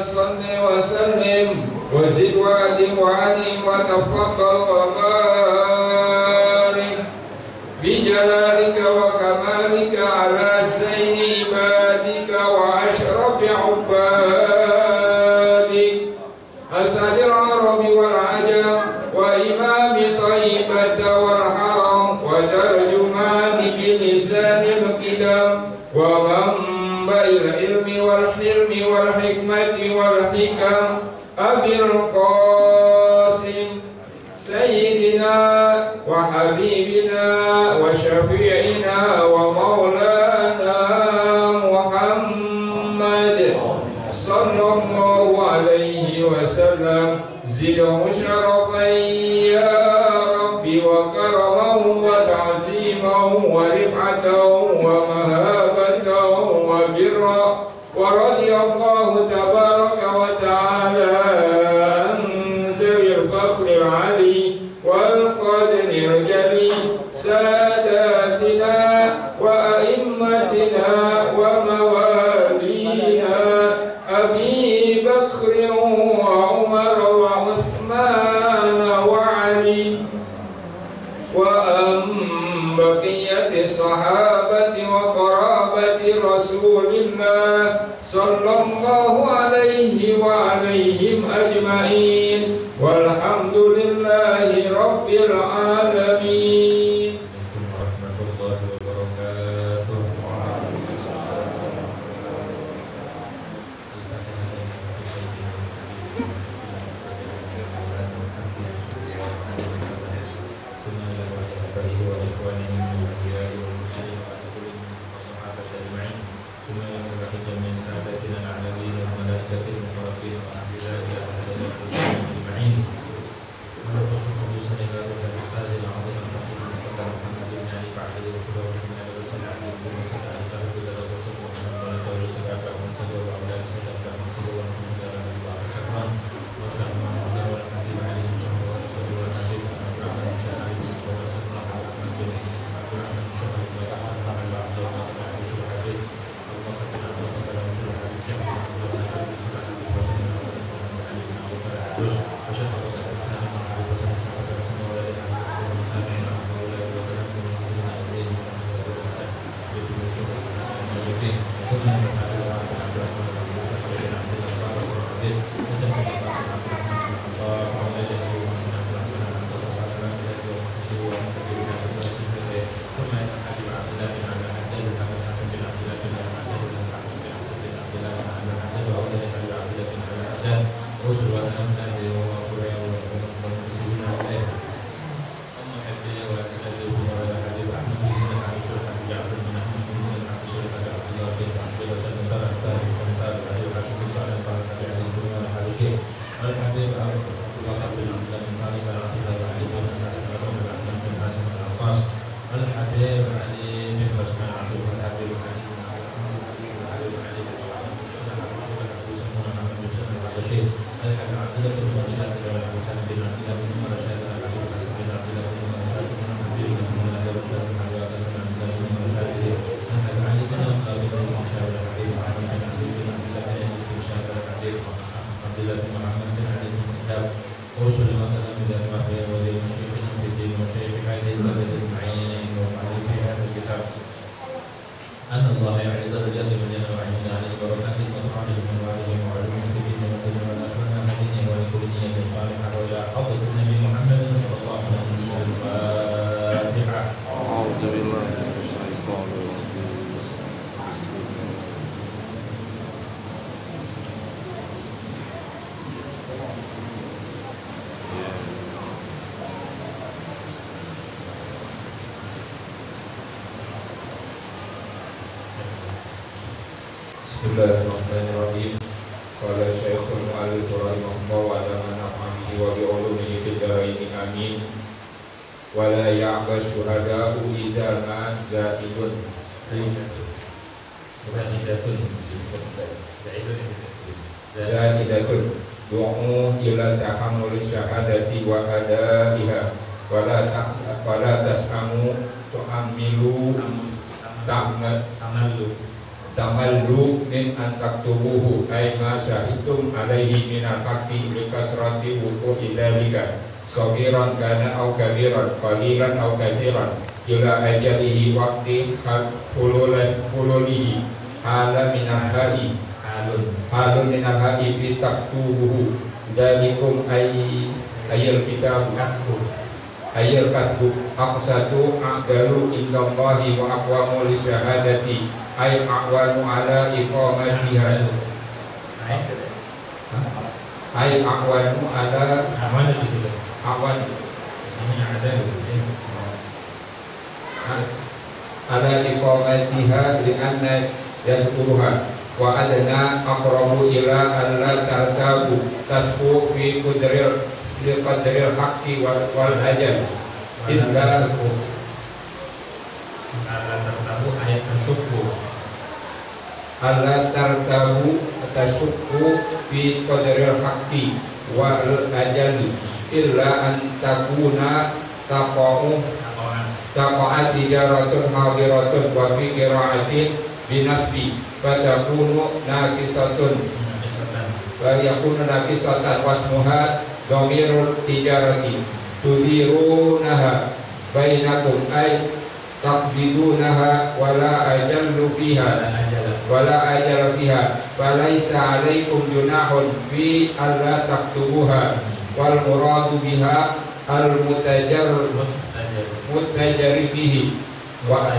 صل وسلم وزد وأدم وأنعم وتفضل وبارك بجلالك وكمالك على زين عبادك وأشرف عبادك أسعد العرب والعجم وإمام طيبة والحرم وترجمان بلسان القدم ومنبع العلم والحلم والحكمة والحكم أبي القاسم سيدنا وحبيبنا وشفيعنا ومولانا محمد صلى الله عليه وسلم زده شرفا يا ربي وكرمه وتعظيمه ورفعته ومهابته وبرا ورضي الله تبارك وتعالى عن ذوي الفخر العلي والقدر الجلي ساداتنا وأئمتنا وموالينا أبي بكر وعمر وعثمان وعلي وأن بقية الصحابة وقرابة رسول الله صلى الله عليه وعليهم أجمعين والحمد لله رب العالمين. ورحمة الله وبركاته. Bismillahirrahmanirrahim. Qala Syekhul Mu'allif rahimahullah wa ala naf'amihi wa bi'ulumihi fid dharain amin. Wa la ya'ba syuhada'u idza ma zaidun. Zaidatun du'u ila tahammul syahadati wa adaiha wa la tas'amu tu'amilu ta'malu tamallu min an taktubuhu ay ma syahidtum alaihi minal haqqi likasrati wuqu'i dzalika saghiran kana aw kabiran qalilan aw katsiran ila ajalihi waqti hululihi hala minal ha'i halun minal ha'i fi taktubuhu dzalikum ayil kitab ayil katbu aqsatu aqdalu indallahi wa aqwamu lisyahadati ay aqwanu ala iqamatiha ay aqwanu ala awan ini ada ala iqamatiha li anna yadkuruha wa adna aqrabu ila an la tartabu tasfu fi qadril haqqi wal ajal illa ayat tasyukku alla tartabu tasyukku fi qadril haqqi wal ajali illa an takuna taqa'at tijaratun hadiratun wa fi qira'atin binasbi fatakunu nakisatun wa yakunu nakisatan wasmuha dhamirul tijarati tudirunaha bainakum ay taqbidunaha wala ajallu fiha falaisa alaikum junahun fi alla taktubuha wal muradu biha al mutajari fihi wa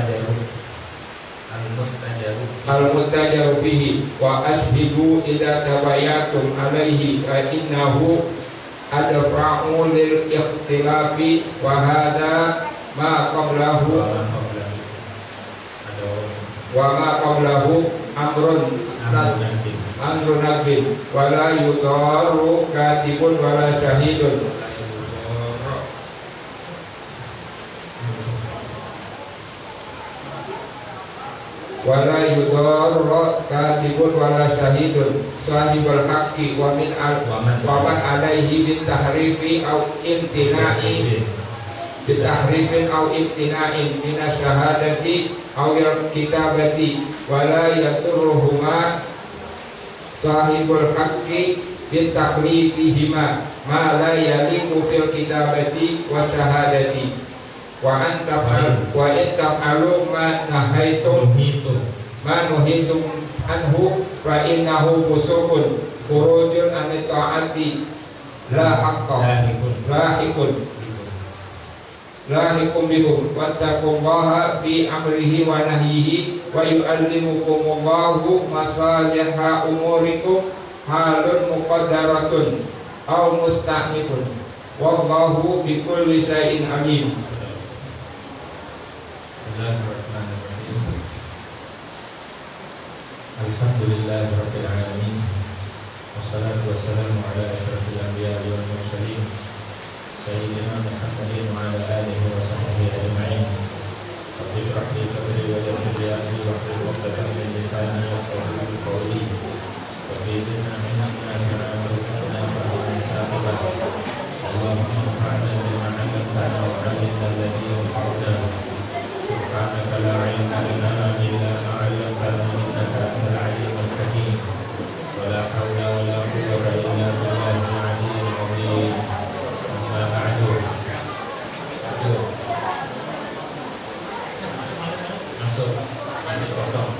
al mutajaru fihi wa ashhidu idza tabayatum alaihi fa innahu adfa'u lil ikhtilafi wa hadha ma qablahu amrun nabin wala yudaru katibun wala syahidun wala yudaru katibun wala syahidun sahibul haqqi wa min al-waman alaihi bin tahrifi au imtina'i bitahrifin aw ibtina'in minas syahadati aw kitabati wala yaturruhuma sahibul haqqi bitaklifihima ma la yaliqu fil kitabati wa syahadati wa antaf'alu ma nahaitum anhu fa innahu busukun khurujun an ta'ati lahikum bihum wattaqullaha fi amrihi wa nahyihi wa yu'allimukumullahu masaliha umurikum halun muqaddaratun aw musta'nifun wallahu bikulli syai'in alim. Alhamdulillahirabbil alamin wassalatu wassalamu ala asyrafil anbiya'i wal mursalin sayyidina Muhammadin wa ala alihi wa sahbihi ajma'in. Rabbi shrah li sadri wa yassir li amri wahlul 'uqdatam min lisani yafqahu qawli. Rabbi zidna ilman nafi'an warzuqna fahman shafi'an. Allahumma anfa'na bima 'allamtana wa 'allimna alladhi yanfa'una. Subhanaka la 'ilma lana illa ma 'allamtana innaka antal 'alimul hakim. Wa la hawla wa la quwwata illa billahil 'aliyyil 'azim. Masuk masih kosong.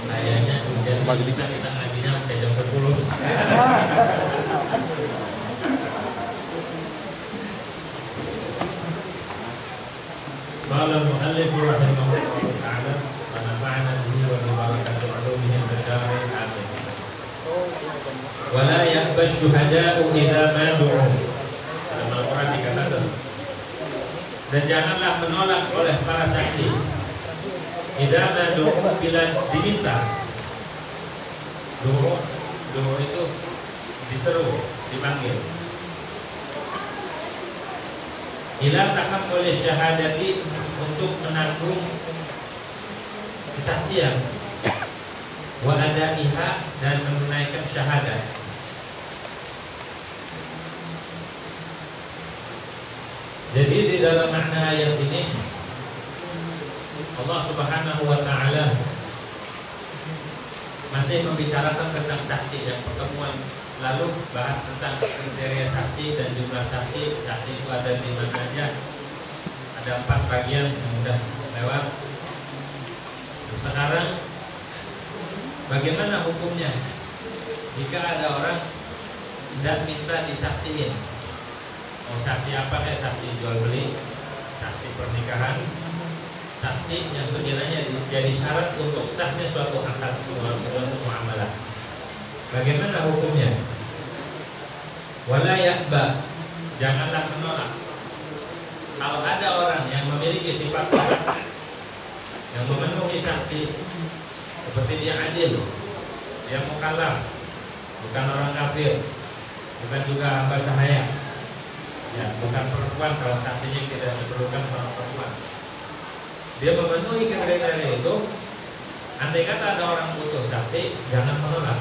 Kayaknya hujan kita ngajinya sampai jam 10. Qala al-mu'allif rahimahullah ta'ala wa nafa'ana bihi wa bi barakati 'ulumihi fid dharain amin. Wa la ya'ba syuhada'u idza ma du'u. Dalam Al-Qur'an dikatakan, dan janganlah menolak oleh para saksi idza ma du'u bila diminta. Du'u itu diseru, dipanggil. ila tahammul syahadati, untuk menanggung kesaksian, wa adaiha, dan menunaikan syahadat. Jadi di dalam makna ayat ini Allah Subhanahu wa taala masih membicarakan tentang saksi. Yang pertemuan lalu bahas tentang kriteria saksi dan jumlah saksi. Saksi itu ada di mana aja. Ada 4 bagian yang sudah lewat. Sekarang bagaimana hukumnya jika ada orang tidak minta disaksiin? Mau saksi apa? Kayak saksi jual beli, saksi pernikahan, saksi yang sekiranya jadi syarat untuk sahnya suatu akad, suatu muamalah. Bagaimana hukumnya? Wala ya'ba, janganlah menolak. Kalau ada orang yang memiliki sifat-sifat yang memenuhi saksi, seperti dia adil, dia mukallaf, bukan orang kafir, bukan juga hamba sahaya, ya, bukan perempuan kalau saksinya tidak diperlukan seorang perempuan. Dia memenuhi kriteria itu. Andai kata ada orang butuh saksi, jangan menolak.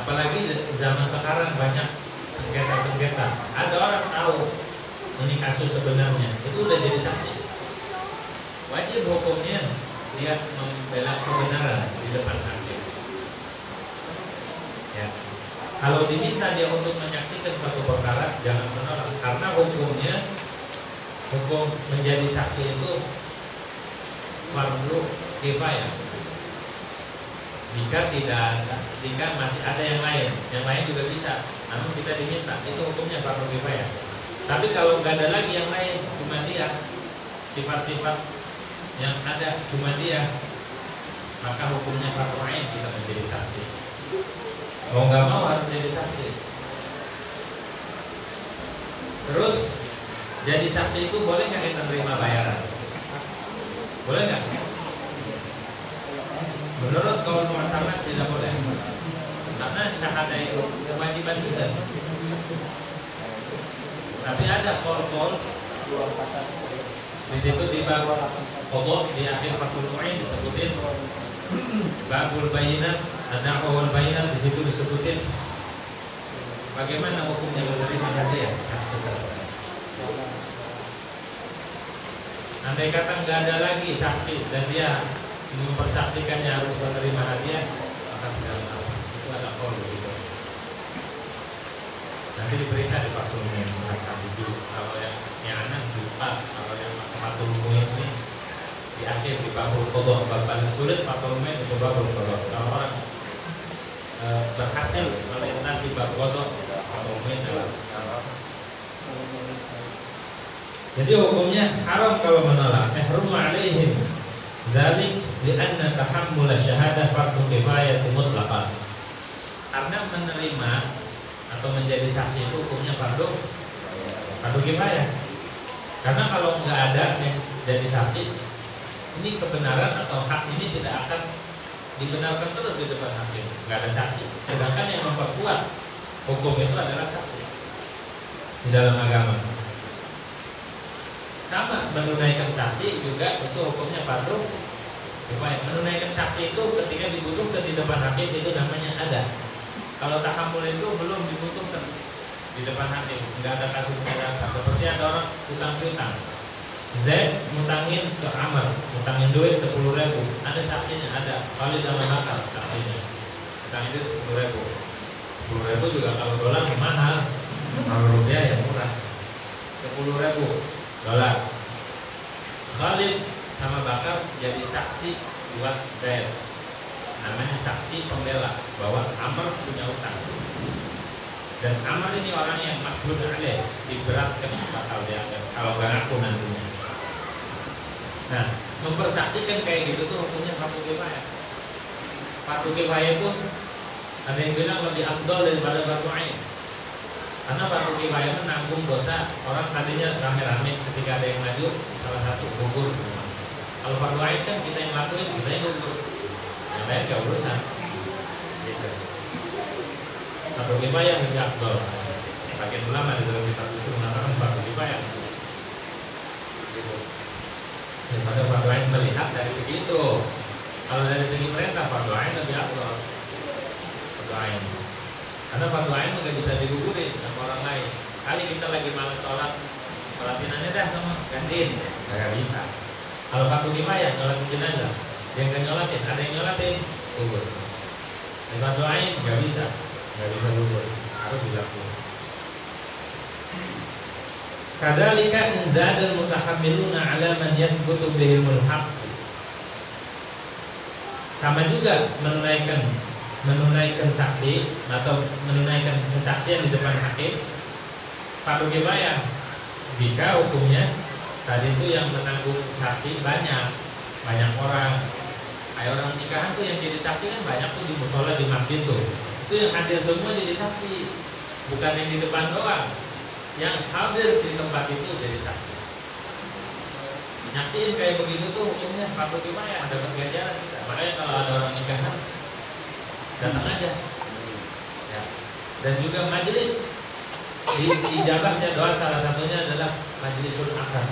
Apalagi zaman sekarang banyak sengketa-sengketa. Ada orang tahu ini kasus sebenarnya, itu udah jadi saksi. Wajib hukumnya dia membela kebenaran di depan hakim. Ya. Kalau diminta dia untuk menyaksikan suatu perkara, jangan menolak, karena hukum menjadi saksi itu fardu kifayah. Jika masih ada yang lain juga bisa, namun kita diminta, itu hukumnya fardu kifayah. Tapi kalau nggak ada lagi yang lain, cuma dia, sifat-sifat yang ada cuma dia, maka hukumnya fardu ain, kita menjadi saksi. Mau nggak mau harus jadi saksi. Terus jadi saksi itu boleh nggak kita terima bayaran? Boleh nggak? Menurut kaum ulama tidak boleh, karena syahadah itu kewajiban kita. Tapi ada kol di situ di bab qadha, di akhir Fathul Mu'in disebutin babul bayinat, ad-da'wa wal bayinat, di situ disebutin bagaimana hukumnya menerima hadiah. Andai kata nggak ada lagi saksi dan dia mempersaksikannya harus menerima hadiah, maka tidak apa. Itu ada kol gitu. Nanti diperiksa di Fathul Mu'in surat 7. Kalau yang anak juta, kalau yang Fathul Mu'in ini di akhir di babul qadha, bab paling sulit Fathul Mu'in itu babul qadha. Kalau orang berhasil melintasi bab qadha, Fathul Mu'in adalah. Jadi hukumnya haram kalau menolak. Ihrumu alaihim dzalik li'anna tahammul asy-syahadah fardhu kifayah mutlaqan. Karena menerima atau menjadi saksi itu hukumnya fardu kifayah. Karena kalau nggak ada yang jadi saksi, ini kebenaran atau hak ini tidak akan dibenarkan terus di depan hakim. Nggak ada saksi. Sedangkan yang memperkuat hukum itu adalah saksi di dalam agama. Sama menunaikan saksi juga itu hukumnya fardu kifayah. Menunaikan saksi itu ketika dibutuhkan di depan hakim itu namanya ada. Kalau tahammul itu belum dibutuhkan di depan hakim, nggak ada kasusnya data. Seperti ada orang utang piutang, Z ngutangin ke Amr, ngutangin duit 10.000, ada saksinya, ada Khalid sama Bakar saksinya, utangin duit 10.000. 10.000 juga kalau dolar mahal, kalau rupiah yang murah. 10.000 dolar. Khalid sama Bakar jadi saksi buat Z, namanya saksi pembela bahwa Amr punya utang. Dan Amr ini orang yang masyhur alaih, diberatkan bakal dianggap kalau gak ngaku nantinya. Nah, mempersaksikan kayak gitu tuh hukumnya fardu kifayah. Fardu kifayah itu ada yang bilang lebih afdal daripada fardu ain. Karena fardu kifayah menanggung dosa orang tadinya rame-rame, ketika ada yang maju salah satu gugur. Kalau fardu ain kan kita yang lakuin, kita yang gugur, yang lain gak urusan. Gitu. Fardu kifayah lebih afdal. sebagian ulama di dalam kitab usul mengatakan fardu kifayah. Gitu. Daripada fardu ain melihat dari segi itu. Kalau dari segi perintah fardu ain lebih afdal. Fardu ain. Karena fardu ain nggak bisa digugurin sama orang lain. Kali kita lagi malas sholatin aja dah sama gantiin, nggak bisa. Kalau fardu kifayah nyolatin jenazah, dia nggak nyolatin, ada yang nyolatin, gugur. Dan fardu ain nggak bisa gugur, harus dilakukan. Kadzalika in zadal mutahammiluna ala man yathbutu bihimul haqq. Sama juga menunaikan saksi atau menunaikan kesaksian di depan hakim fardu kifayah jika hukumnya tadi itu yang menanggung saksi banyak orang. Kayak orang nikahan tuh yang jadi saksi kan banyak tuh di musola, di masjid tuh. Itu yang hadir semua jadi saksi, bukan yang di depan doang. Yang hadir di tempat itu jadi saksi. Nyaksiin kayak begitu tuh hukumnya fardu kifayah, dapat ganjaran kita. Makanya kalau ada orang nikahan datang aja. Ya. Dan juga majelis di ijabahnya doa salah satunya adalah majlisul akad.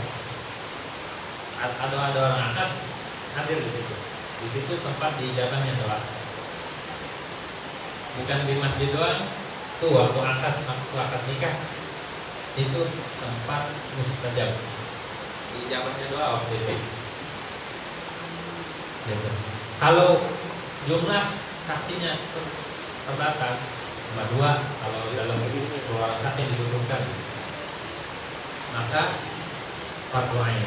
Ada orang akad hadir di situ. Di situ tempat diijabahnya doa. Bukan di masjid doang. Tuh waktu akad nikah itu tempat mustajab. Diijabahnya doa waktu itu. Gitu. Kalau jumlah saksinya terbatas cuma 2 kalau dalam ruang hakim dibutuhkan, maka fardu ain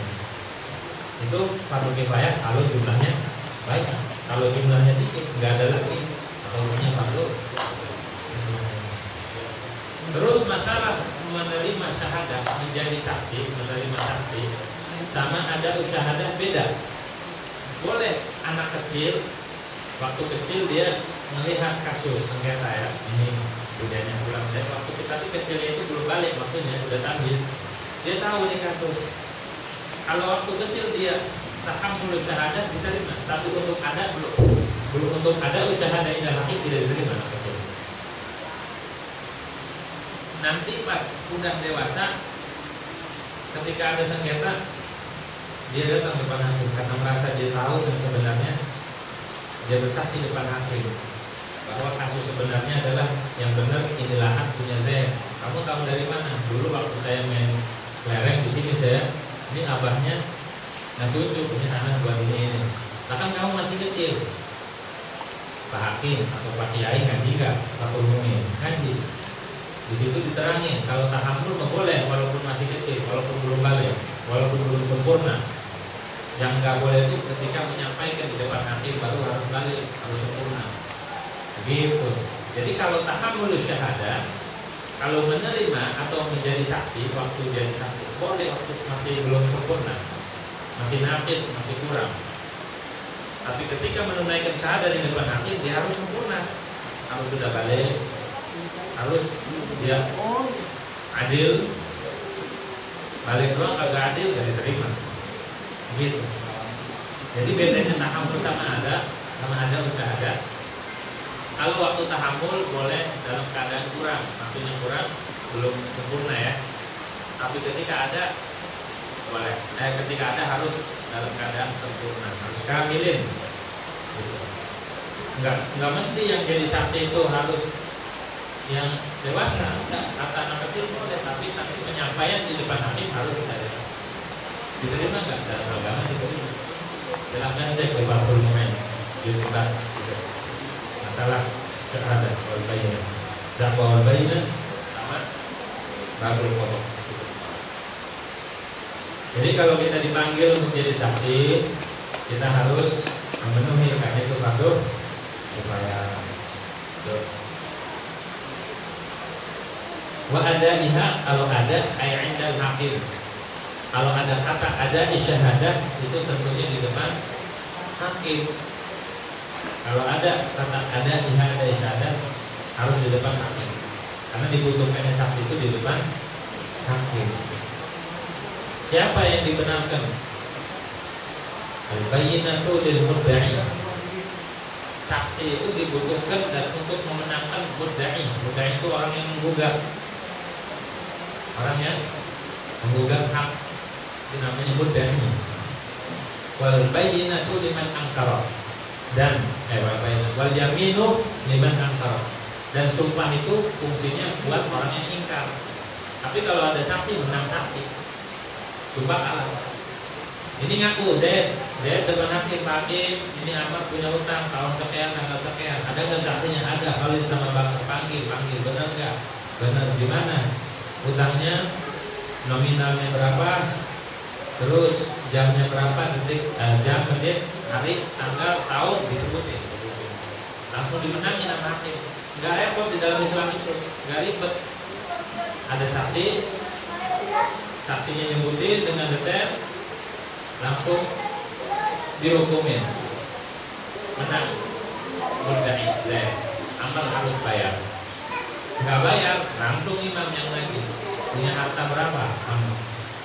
itu fardu kifayah kalau jumlahnya banyak. Kalau jumlahnya dikit nggak ada lagi atau punya fardu. Terus masalah menerima syahadah, menjadi saksi, menerima saksi sama ada usyahadah beda. Boleh anak kecil waktu kecil dia melihat kasus sengketa ya, ini budayanya pulang saya waktu kita kecilnya itu belum balik waktunya udah tamyiz, dia tahu ini kasus. Kalau waktu kecil dia tahammul syahadah diterima, tapi untuk ada belum untuk ada syahadah indah hakim tidak diterima anak kecil. Nanti pas udah dewasa, ketika ada sengketa dia datang depan hakim karena merasa dia tahu dan sebenarnya dia bersaksi depan hakim bahwa kasus sebenarnya adalah yang benar inilah hak punya saya. Kamu tahu dari mana? Dulu waktu saya main kelereng di sini ini abahnya ngasih unjuk, ini anak buat ini. Bahkan kamu masih kecil. Pak Hakim atau Pak Kiai ngaji nggak? Pak Umumi ngaji. Di situ diterangin kalau tahammul nggak boleh walaupun masih kecil, walaupun belum balik, walaupun belum sempurna. Yang nggak boleh itu ketika menyampaikan di depan hakim baru harus balik, harus sempurna. Begitu. Jadi kalau tahammul syahadah, kalau menerima atau menjadi saksi waktu jadi saksi boleh waktu masih belum sempurna, masih nafis, masih kurang. Tapi ketika menunaikan syahadah di depan hakim dia harus sempurna, harus sudah balik, harus dia adil. Balik doang kagak adil gak diterima. Gitu. Jadi bedanya tahammul sama ada usyahadah. Kalau waktu tahammul boleh dalam keadaan kurang, maksudnya kurang belum sempurna ya. Tapi ketika ada boleh. Ketika ada harus dalam keadaan sempurna, harus kamilin. Gitu. Enggak mesti yang jadi saksi itu harus yang dewasa. Kata anak kecil boleh, tapi nanti penyampaian di depan hakim harus ada. Diterima nggak dalam agama? Diterima. Silahkan cek di Fathul Mu'in juz 4 masalah syahadah wal bayyinah, dakwah wal bayyinah sama babul qadha. Jadi kalau kita dipanggil untuk jadi saksi, kita harus memenuhi karena itu fardu kifayah. Wa adaiha kalau ada ay 'indal hakim. Kalau ada kata ada isyahadah itu tentunya di depan hakim. Kalau ada kata ada isyahadah harus di depan hakim. Karena dibutuhkannya saksi itu di depan hakim. Siapa yang dibenarkan? Al-bayyinatu lil mudda'i. Saksi itu dibutuhkan dan untuk memenangkan mudda'i. Mudda'i itu orang yang menggugat. orang yang menggugat hak, itu namanya mudda'i. Wal bayyinatu liman angkara, dan wal yaminu liman angkara, dan sumpah itu fungsinya buat orang yang ingkar. Tapi kalau ada saksi, menang saksi, sumpah kalah. Ini ngaku Z depan hakim, Pak Hakim, ini Ahmad punya utang tahun sekian, tanggal sekian. Ada nggak saksinya? Ada. Khalid sama Bang panggil, benar nggak? Benar. Gimana? Utangnya nominalnya berapa? Terus jamnya berapa? Detik, jam, menit, hari, tanggal, tahun disebutin. Langsung dimenangi sama hakim. Nggak repot di dalam Islam itu, nggak ribet. Ada saksi, saksinya nyebutin dengan detail, langsung dihukumin, menang. Mudda'i amal harus bayar. Nggak bayar, langsung imam yang lagi punya harta berapa?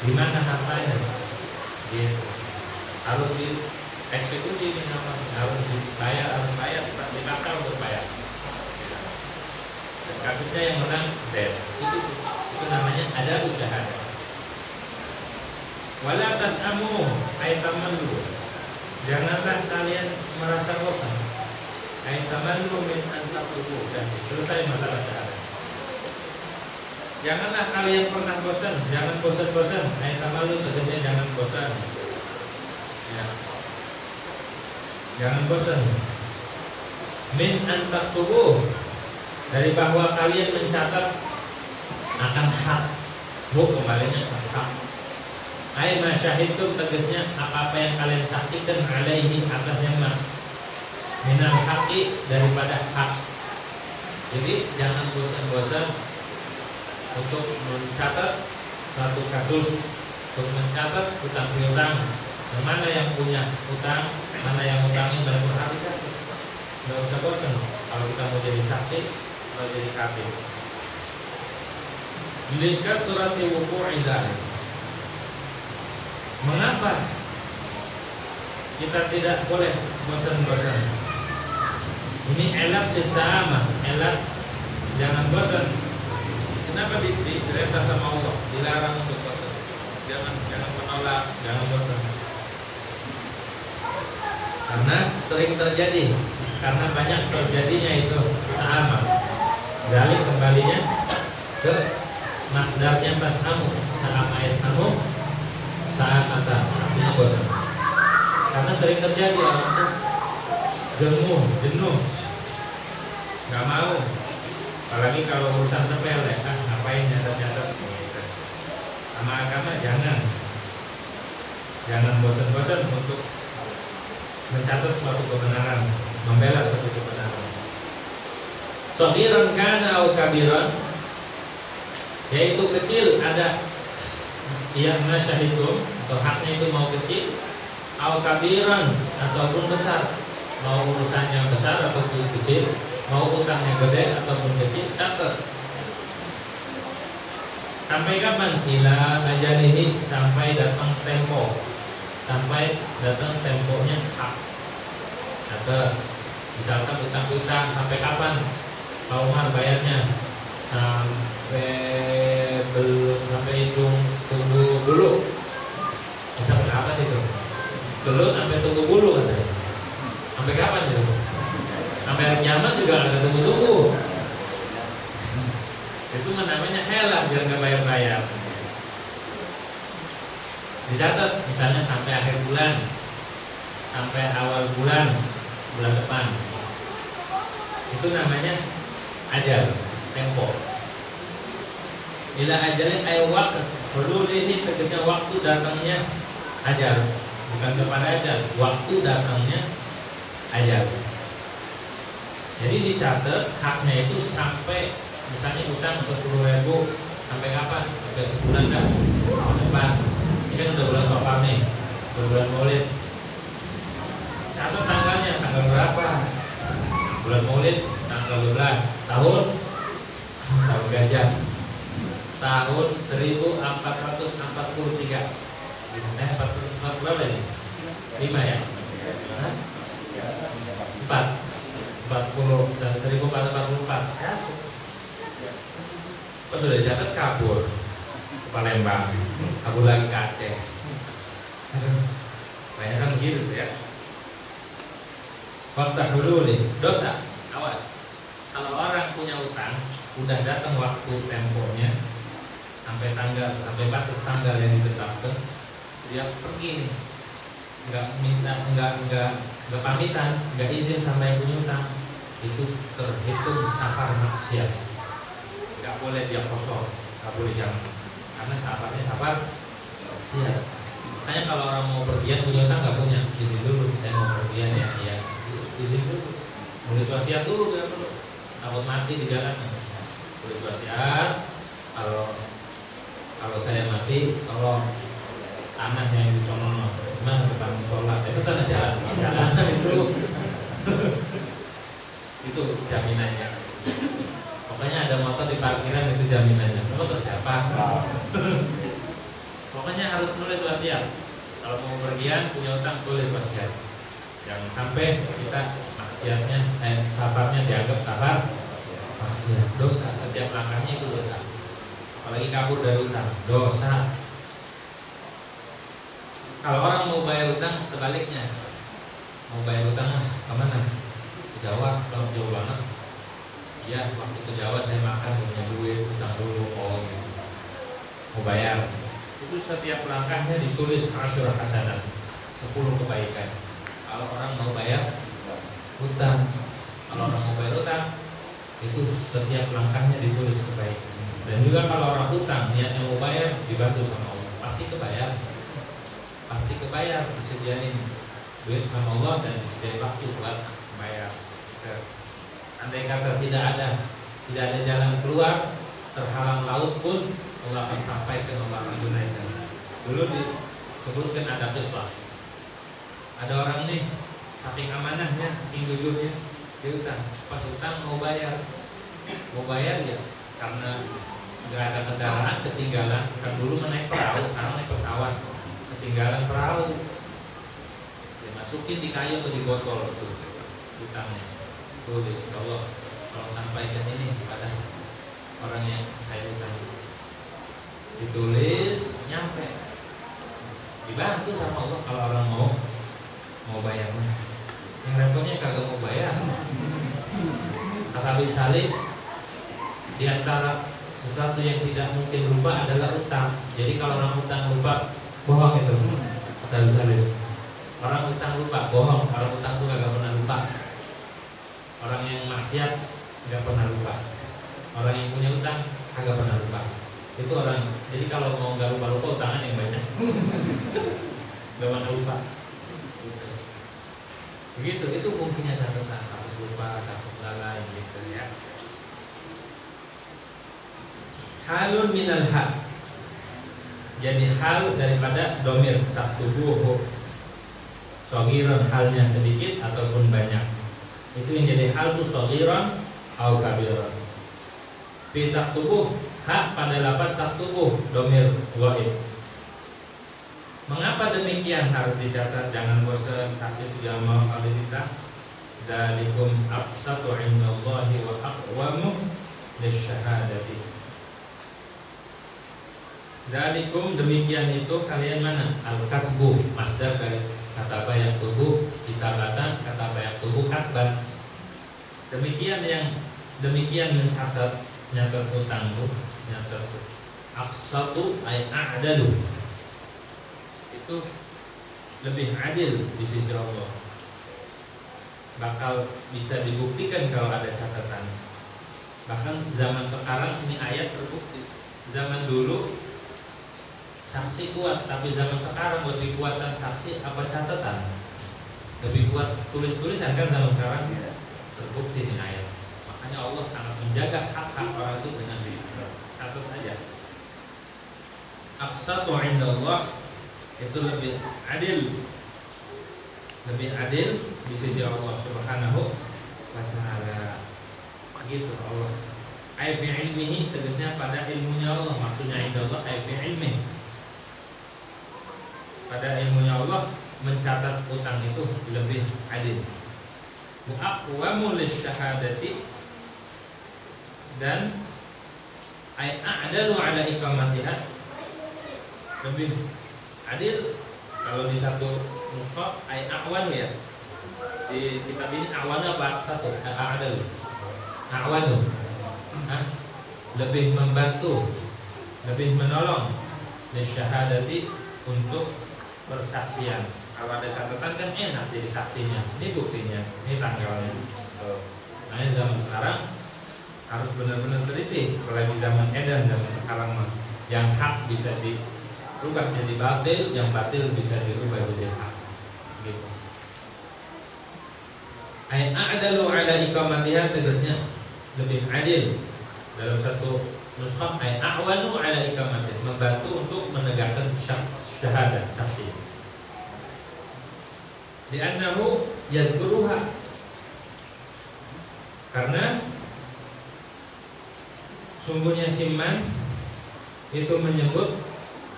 Di mana hartanya? Gitu. Harus dieksekusi ini amal, harus dibayar, dipaksa untuk bayar. Dan kasusnya yang menang Z. Itu namanya ada usaha. Wala tas'amu aitamallu, janganlah kalian merasa bosan. Aitamallu min antaqubu, dan selesai masalah syahadat. Janganlah kalian pernah bosan, jangan bosan-bosan. Aitamallu tentunya jangan bosan. Ya. Jangan bosan. Min antaqubu, dari bahwa kalian mencatat akan hak. Kembalinya hak. Ai masyahidum, tegasnya apa yang kalian saksikan alaihi, atasnya mah minal haqi, daripada hak. Jadi jangan bosan-bosan untuk mencatat suatu kasus, untuk mencatat utang piutang, mana yang punya utang, mana yang utangin, mana yang harus. Nggak usah bosan kalau kita mau jadi saksi, mau jadi kafir. Lihat surat wuqu'idha. Mengapa kita tidak boleh bosan-bosan? Ini elat disama, elat jangan bosan. Kenapa diperintah sama Allah? Dilarang untuk bosan. Jangan menolak, jangan bosan. Karena sering terjadi, karena banyak terjadinya itu sama. Balik kembalinya ke masdarnya tas'amu, sa'ama yas'amu, saat kata, artinya bosan. Karena sering terjadi orang itu jenuh, nggak mau. Apalagi kalau urusan sepele, ngapain nyatet-nyatet. Sama agama jangan bosan-bosan untuk mencatat suatu kebenaran, membela suatu kebenaran. Shagiran kana au kabiran, yaitu kecil ada yang masyahidum, atau haknya itu mau kecil, au kabiran, ataupun besar, mau urusannya besar ataupun kecil, mau utangnya gede ataupun kecil, catat. Sampai kapan? Ila ajalihi, sampai datang tempo, sampai datang temponya hak. Atau misalkan utang-utang sampai kapan Pak Umar bayarnya? Sampai tunggu dulu. Sampai kapan itu? Dulu sampai tunggu dulu katanya. Sampai kapan itu? Sampai hari kiamat juga ada tunggu-tunggu. Itu namanya helah, biar nggak bayar-bayar. Dicatat misalnya sampai akhir bulan, sampai awal bulan depan. Itu namanya ajal, tempo. Ila ajalin ay waktu, perlu ini ketika waktu datangnya ajal, bukan kepada ajal, waktu datangnya ajal. Jadi dicatat haknya itu sampai misalnya utang 10.000, sampai kapan? Sampai sebulan dah depan. Ini kan udah bulan Syawal nih, bulan Maulid. Catat tanggalnya, tanggal berapa? Bulan Maulid tanggal 12, tahun gajah, tahun 1443. 4 berapa ini? 5 ya? 1444. Pas sudah dicatat kabur. Palembang, aku lagi ke Aceh. Banyak kan gitu ya. Fakta dulu nih, dosa. Awas. Kalau orang punya utang, udah datang waktu temponya, sampai batas tanggal yang ditetapkan, dia pergi nih, nggak pamitan, nggak izin sama yang punya utang, itu terhitung safar maksiat. Nggak boleh dia kosong, nggak boleh jangan, karena safarnya safar maksiat. Makanya kalau orang mau pergian punya utang nggak punya, izin dulu, saya mau pergian ya, izin dulu, nulis wasiat dulu, nggak perlu, takut mati di jalan, nulis wasiat. Kalau saya mati, kalau anak yang di sono gimana ketemu sholat, itu kan jalan itu jaminannya. Pokoknya ada motor di parkiran, itu jaminannya. Motor siapa? Pokoknya harus nulis wasiat. Kalau mau pergian punya utang, tulis wasiat. Jangan sampai kita maksiatnya, safarnya dianggap safar maksiat, dosa. Setiap langkahnya itu dosa. Apalagi kabur dari utang, dosa. Kalau orang mau bayar utang, sebaliknya, mau bayar utang kemana? Ke Jawa, kalau jauh banget. Ya, waktu ke Jawa saya makan, punya duit, utang dulu, gitu. Mau bayar, itu setiap langkahnya ditulis asyur hasanah, 10 kebaikan. Kalau orang mau bayar utang, itu setiap langkahnya ditulis kebaikan. Dan juga kalau orang utang niatnya mau bayar, dibantu sama Allah, pasti kebayar, disediain duit sama Allah dan disediain waktu buat bayar. Andai kata tidak ada jalan keluar, terhalang laut pun Allah akan sampaikan, Allah akan tunaikan. Dulu disebutkan ada kisah, ada orang nih saking amanahnya, saking jujurnya, dia utang, pas utang mau bayar ya, karena nggak ada kendaraan, ketinggalan. Kan dulu naik perahu, sekarang naik pesawat, ketinggalan perahu, dimasukin di kayu atau di botol itu utangnya, tulis Allah kalau sampaikan ini kepada orang yang saya utang, ditulis, nyampe, dibantu sama Allah. Kalau orang mau bayarnya, yang repotnya kagak mau bayar. Kata bin Salim, di antara sesuatu yang tidak mungkin lupa adalah utang. Jadi kalau orang utang lupa, bohong itu. Kata bin Salim, orang utang lupa, bohong. Kalau utang itu gak pernah lupa. Orang yang maksiat gak pernah lupa. Orang yang punya utang kagak pernah lupa. Itu orang. Jadi kalau mau gak lupa utangan yang banyak. Gak pernah lupa. Begitu, itu fungsinya catatan. Takut lupa, takut lalai gitu ya. Halun minal hal. Jadi hal daripada domir taktubuhu, sogiron halnya sedikit ataupun banyak. Itu yang jadi hal itu sogiron au kabiron. Fi taktubuh, hak pada lapan taktubuh, domir ghaib. Mengapa demikian harus dicatat? Jangan bosan, saksi itu jangan mau kali kita. Dalikum absatu indallahi wa aqwamu lisyahadati. Dalikum demikian itu kalian mana? Al-kasbu, masdar dari kata bayak tubuh, kitabatan, kata bayak tubuh katban. Demikian mencatat, nyatat utangmu, nyatat aksatu ay a'dalu. Itu lebih adil di sisi Allah. Bakal bisa dibuktikan kalau ada catatan. Bahkan zaman sekarang ini ayat terbukti. Zaman dulu saksi kuat, tapi zaman sekarang lebih kuatan saksi apa catatan? Lebih kuat tulis-tulisan kan zaman sekarang. Terbukti ini ayat. Makanya Allah sangat menjaga hak-hak orang itu dengan dicatat aja. Aqsatu indallah, itu lebih adil di sisi Allah Subhanahu wa ta'ala. Begitu Allah. Ai fi ilmihi, tegasnya pada ilmunya Allah. Maksudnya indallah ai fi ilmihi, pada ilmunya Allah mencatat utang itu lebih adil. Mu'aqwamu lisyahadati, dan ai a'dalu ala iqamatiha, lebih adil. Kalau di satu nuskah ay a'wan ya. Di kitab ini a'wan apa? Satu a'adal. A'wanu. Lebih membantu, lebih menolong lisyahadati untuk persaksian. Kalau ada catatan kan enak jadi saksinya. Ini buktinya, ini tanggalnya. Makanya zaman sekarang harus benar-benar teliti. Apalagi zaman edan, zaman sekarang mah yang hak bisa dirubah jadi batil, yang batil bisa dirubah jadi hak. Gitu. Ay a'dalu ala iqamatiha, tegasnya lebih adil. Dalam satu nuskah ay a'wanu ala iqamatiha, membantu untuk menegakkan syahadat, saksi. Li'annahu yadkuruha, karena sungguhnya siman itu menyebut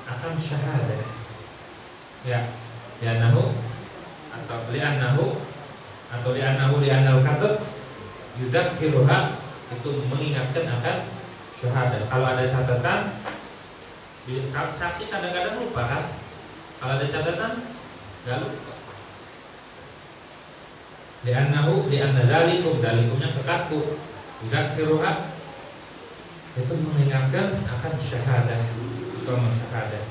akan syahadat. Ya, li'annahu atau li'annal katab yudzakiruha, itu mengingatkan akan syahadat. Kalau ada catatan, saksi kadang-kadang lupa kan? Kalau ada catatan enggak lupa. Li'anna dalikumnya kekaku, yudzakiruha, itu mengingatkan akan syahadat, sama syahadat.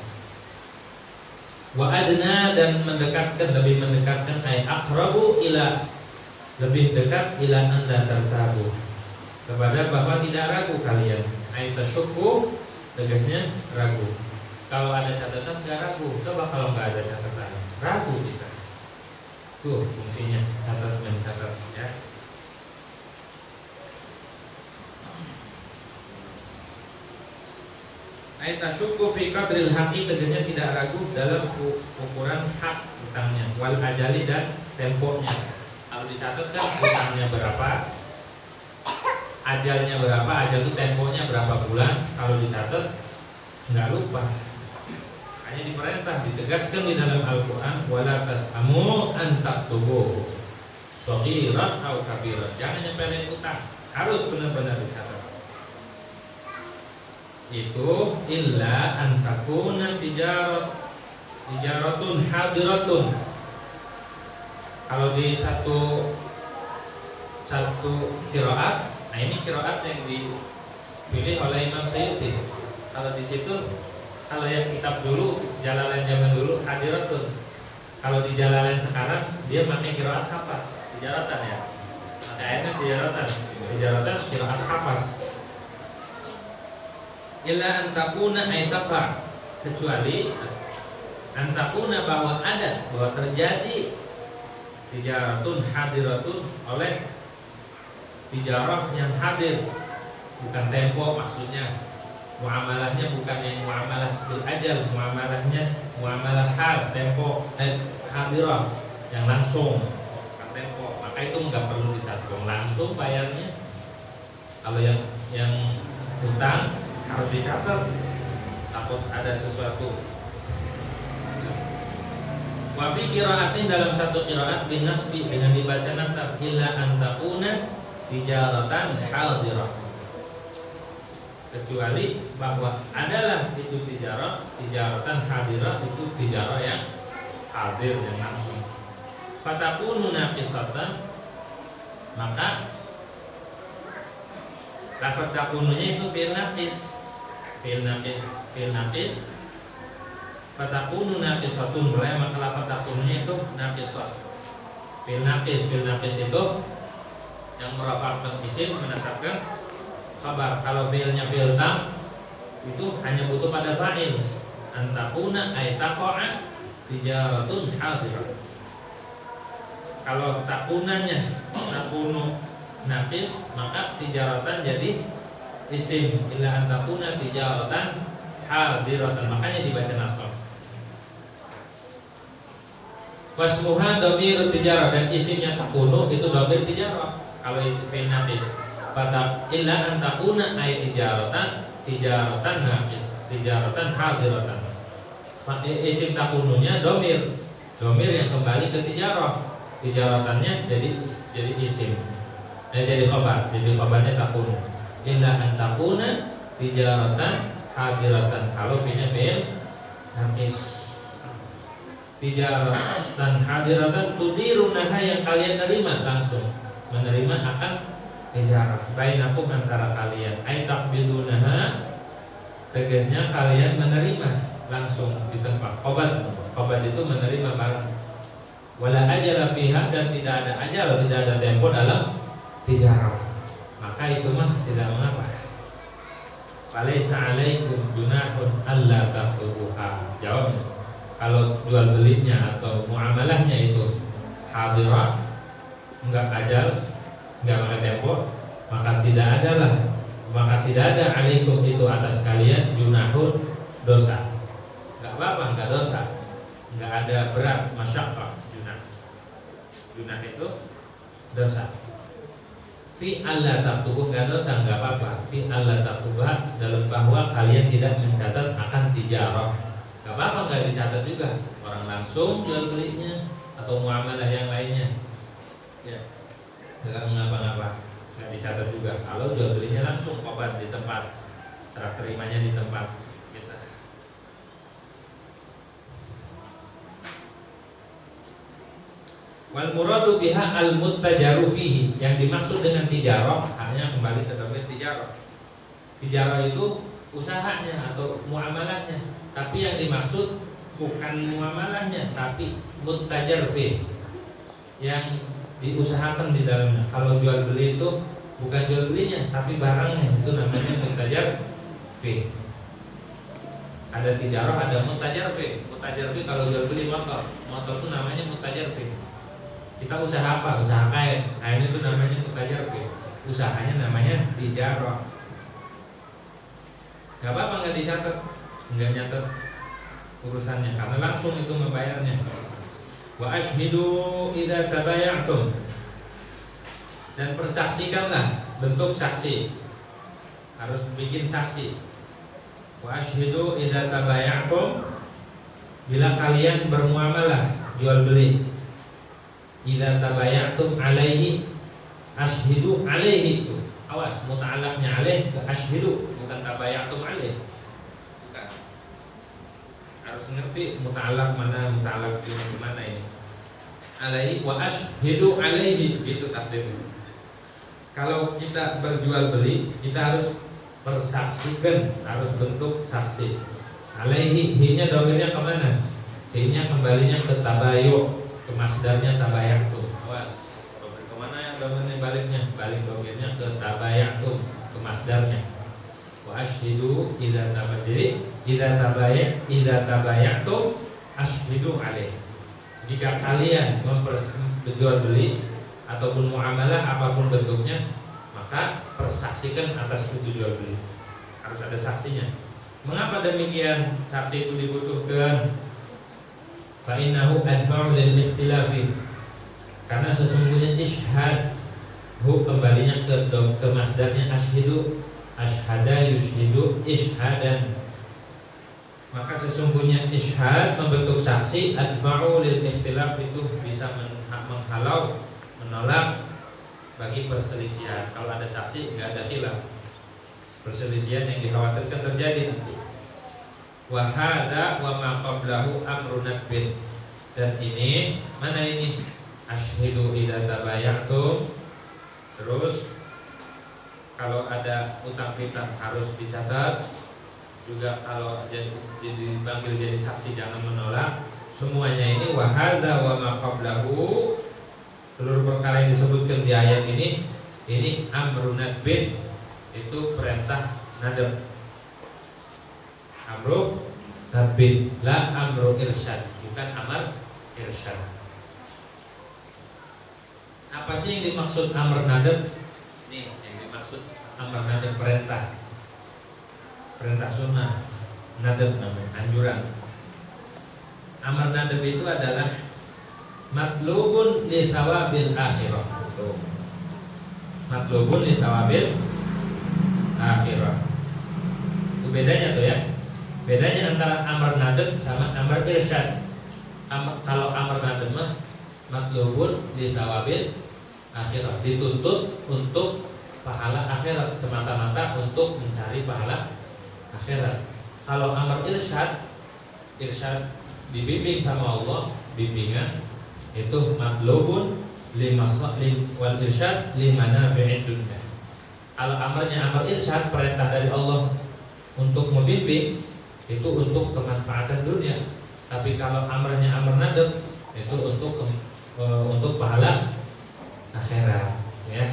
Wa adna, dan mendekatkan, lebih mendekatkan, ay aqrabu ila, lebih dekat, ila anda tertabu, kepada bahwa tidak ragu kalian. Ay tasyukku, tegasnya ragu. Kalau ada catatan enggak ragu. Coba kalau enggak ada catatan, ragu kita. Tuh fungsinya catat mencatat ya. Ay tasyukku fi qadril haqi, tegasnya tidak ragu dalam ukuran hak hutangnya, wal ajali, dan temponya. Kalau dicatat kan hutangnya berapa, ajalnya berapa, ajal itu temponya berapa bulan. Kalau dicatat nggak lupa. Hanya diperintah, ditegaskan di dalam Al-Quran, wala tas'amu an taktubu saghiran aw kabiran, jangan nyepelin utang, harus benar-benar dicatat. Itu illa an takuna tijaratun hadiratun. Kalau di satu qiraat, nah ini qiraat yang dipilih oleh Imam Suyuti. Kalau di situ, kalau yang kitab dulu, Jalalain zaman dulu hadiratun. Kalau di Jalalain sekarang dia pakai qiraat hafaz, tijaratan ya. Maka ayatnya tijaratan qiraat hafaz. Illa antakuna aitafa, kecuali antakuna, bahwa terjadi tijaratun hadiratun, oleh tijarah yang hadir, bukan tempo maksudnya. Muamalahnya bukan yang muamalah bil ajal, muamalahnya muamalah hal, tempo, hadirah yang langsung, bukan tempo. Maka itu nggak perlu dicatat, langsung bayarnya. Kalau yang hutang harus dicatat, takut ada sesuatu. Wa fi qiraatin, dalam satu qiraat bin nasbi, dengan dibaca nasab, illa antakuna tijaratan hadirah, kecuali bahwa adalah itu tijaratan hadirah, itu tijarah yang hadir, yang langsung. Fatakunu naqisatan, maka lafaz takununya itu fi'il naqis. Fatakunu naqisatun, maka lafaz takununya itu naqisah. Fi'il naqis itu yang merafa'kan isim, menasabkan khabar. Kalau fi'ilnya fi'il tam, itu hanya butuh pada fa'il. Antakuna ay taqa'a tijaratun hadirah. Kalau takunanya takunu naqis, maka tijaratan jadi isim. Illa antakuna tijaratan hadiratan, makanya dibaca nasab. Wasmuha dhamir tijarah, dan isimnya takunu itu dhamir tijarah. Kalau fi'il naqis, illa an takuna ay tijaratan naqis, tijaratan hadiratan. Isim takununya domir yang kembali ke tijarah, tijaratannya jadi isim, jadi khabar, jadi khabarnya takunu. Illa an takuna tijaratan hadiratan, kalau fi'ilnya fi'il naqis. Tijaratan hadiratan tudirunaha, yang kalian terima langsung, menerima akan tijarah bainakum antara kalian. Ai taqbidunaha, tegasnya kalian menerima langsung di tempat. Qabat itu menerima barang. Wala ajala fiha, dan tidak ada ajal, tidak ada tempo dalam tijarah, maka itu mah tidak mengapa. Falaisa alaikum junahun alla taqtubuha. Jawabnya, kalau jual belinya atau muamalahnya itu hadirah, enggak ajal, enggak pakai tempo, maka tidak ada alaikum itu atas kalian junahun, dosa. Enggak apa-apa, enggak dosa. Enggak ada berat, masyaqqah. Junah itu dosa. Fi alla taktubu, enggak dosa, enggak apa-apa. Fi alla taktuba, dalam bahwa kalian tidak mencatat akan tijarah. Enggak apa-apa, enggak dicatat juga. Orang langsung jual belinya atau muamalah yang lainnya, ya enggak mengapa-ngapa, enggak dicatat juga. Kalau jual belinya langsung qabat di tempat, serah terimanya di tempat kita. Wal muradu biha al muttajaru fihi, yang dimaksud dengan tijarah hanya kembali ke domir tijarah. Tijarah itu usahanya atau muamalahnya, tapi yang dimaksud bukan muamalahnya, tapi muttajar fihi, yang diusahakan di dalamnya. Kalau jual beli itu bukan jual belinya, tapi barangnya, itu namanya muttajar fihi. Ada tijarah, ada muttajar fihi. Muttajar fihi kalau jual beli motor itu namanya muttajar fihi. Kita usaha apa? Usaha kain. Kain itu namanya muttajar fihi. Usahanya namanya tijarah. Gak apa-apa nggak dicatat, nggak nyatet urusannya, karena langsung itu membayarnya. Wa ashhidu idza tabaya'tum, dan persaksikanlah, bentuk saksi, harus bikin saksi. Wa ashhidu idza tabaya'tum, bila kalian bermuamalah jual beli. Idza tabaya'tum alaihi, ashhidu alaihi itu. Awas, muta'allaqnya alaih ke ashhidu, bukan tabaya'tum alaihi. Bukan. Harus ngerti muta'allaq mana, muta'allaq di mana ini. Alaihi wa ashhidu alaihi, gitu takdirnya. Kalau kita berjual beli, kita harus persaksikan, harus bentuk saksi. Alaihi, hi-nya domirnya kemana? Hi-nya kembalinya ke tabayu, ke masdarnya tabaya'tum. Awas, kemana yang domirnya baliknya? Balik domirnya ke tabaya'tum, ke masdarnya. Wa ashhidu idza tabaya'tum ashhidu alaihi. Jika kalian berjual beli ataupun muamalah apapun bentuknya, maka persaksikan atas itu jual beli. Harus ada saksinya. Mengapa demikian? Saksi itu dibutuhkan. Fa innahu adfa'u lil ikhtilafi. Karena sesungguhnya ishhad kembalinya ke masdarnya ashhidu, ashhada yushhidu ishhadan. Maka sesungguhnya ishhad membentuk saksi, adfa'u lil ikhtilaf, itu bisa menghalau, menolak bagi perselisihan. Kalau ada saksi enggak ada khilaf, perselisihan yang dikhawatirkan terjadi nanti. Wa hadza wa ma qablahu amrun nadbin. Dan ini, mana ini? Ashhidu idza tabaya'tum. Terus kalau ada utang piutang harus dicatat. Juga kalau jadi dipanggil jadi saksi jangan menolak. Semuanya ini wa hadza wa ma qablahu, seluruh perkara yang disebutkan di ayat ini amrun nadbin, itu perintah nadab. Amru nadbin, la amru irsyad, bukan amar irsyad. Apa sih yang dimaksud amr nadab? Nih, yang dimaksud amr nadab perintah. Perintah sunnah, nadab namanya, anjuran. Amar nadab itu adalah matlubun li thawabil akhirah. Matlubun li thawabil akhirah. Itu bedanya tuh ya. Bedanya antara amar nadab sama amar irsyad. Kalau amar nadab mah matlubun li thawabil akhirah, dituntut untuk pahala akhirat, semata-mata untuk mencari pahala akhirat. Kalau amar irsyad irsyad dibimbing sama Allah, bimbingan itu matlubun wal irsyad limanafi'id dunya. Kalau amarnya amar irsyad, perintah dari Allah untuk membimbing, itu untuk kemanfaatan dunia. Tapi kalau amarnya amar nadab, itu untuk pahala akhirat, ya.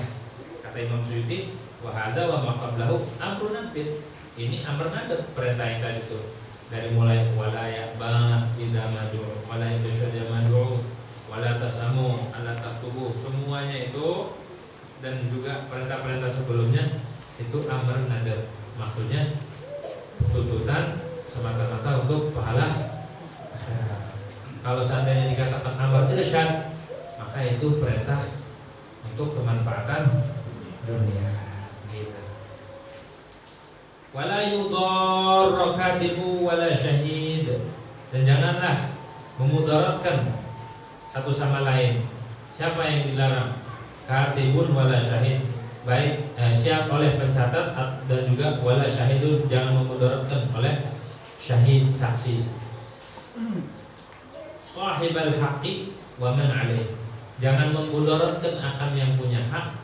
Kata Imam Suyuti, wa hadza wa ma qablahu amrun nadab. Ini amar nadab, perintah yang tadi itu. Dari mulai wala ya'ba idza mad'u wala yatashadda mad'u wala tasamu ala taktubu, semuanya itu, dan juga perintah-perintah sebelumnya itu amar nadab. Maksudnya tuntutan semata-mata untuk pahala akhirat. Kalau seandainya dikatakan amar irsyad, maka itu perintah untuk kemanfaatan dunia, gitu. Wala yudarra katibu wala syahid, dan janganlah memudaratkan satu sama lain. Siapa yang dilarang? Katibun wala syahid, baik siap oleh pencatat dan juga wala syahidun, jangan memudaratkan oleh syahid, saksi. Sahibal haqqi wa man alaih, jangan memudaratkan akan yang punya hak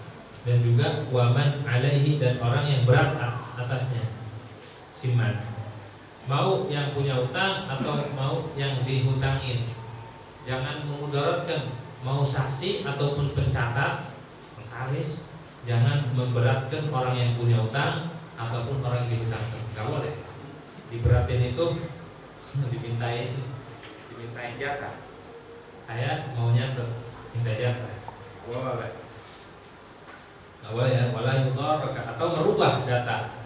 dan juga wa man alaihi, dan orang yang berat atasnya. Siman, mau yang punya utang atau mau yang dihutangin, jangan memudaratkan, mau saksi ataupun pencatat, pengkaris, jangan memberatkan orang yang punya utang ataupun orang yang dihutangkan. Gak boleh. Diberatin itu dimintain jatah. Saya maunya minta jatah. Boleh. Gak boleh ya. Wala yudarra, atau merubah data.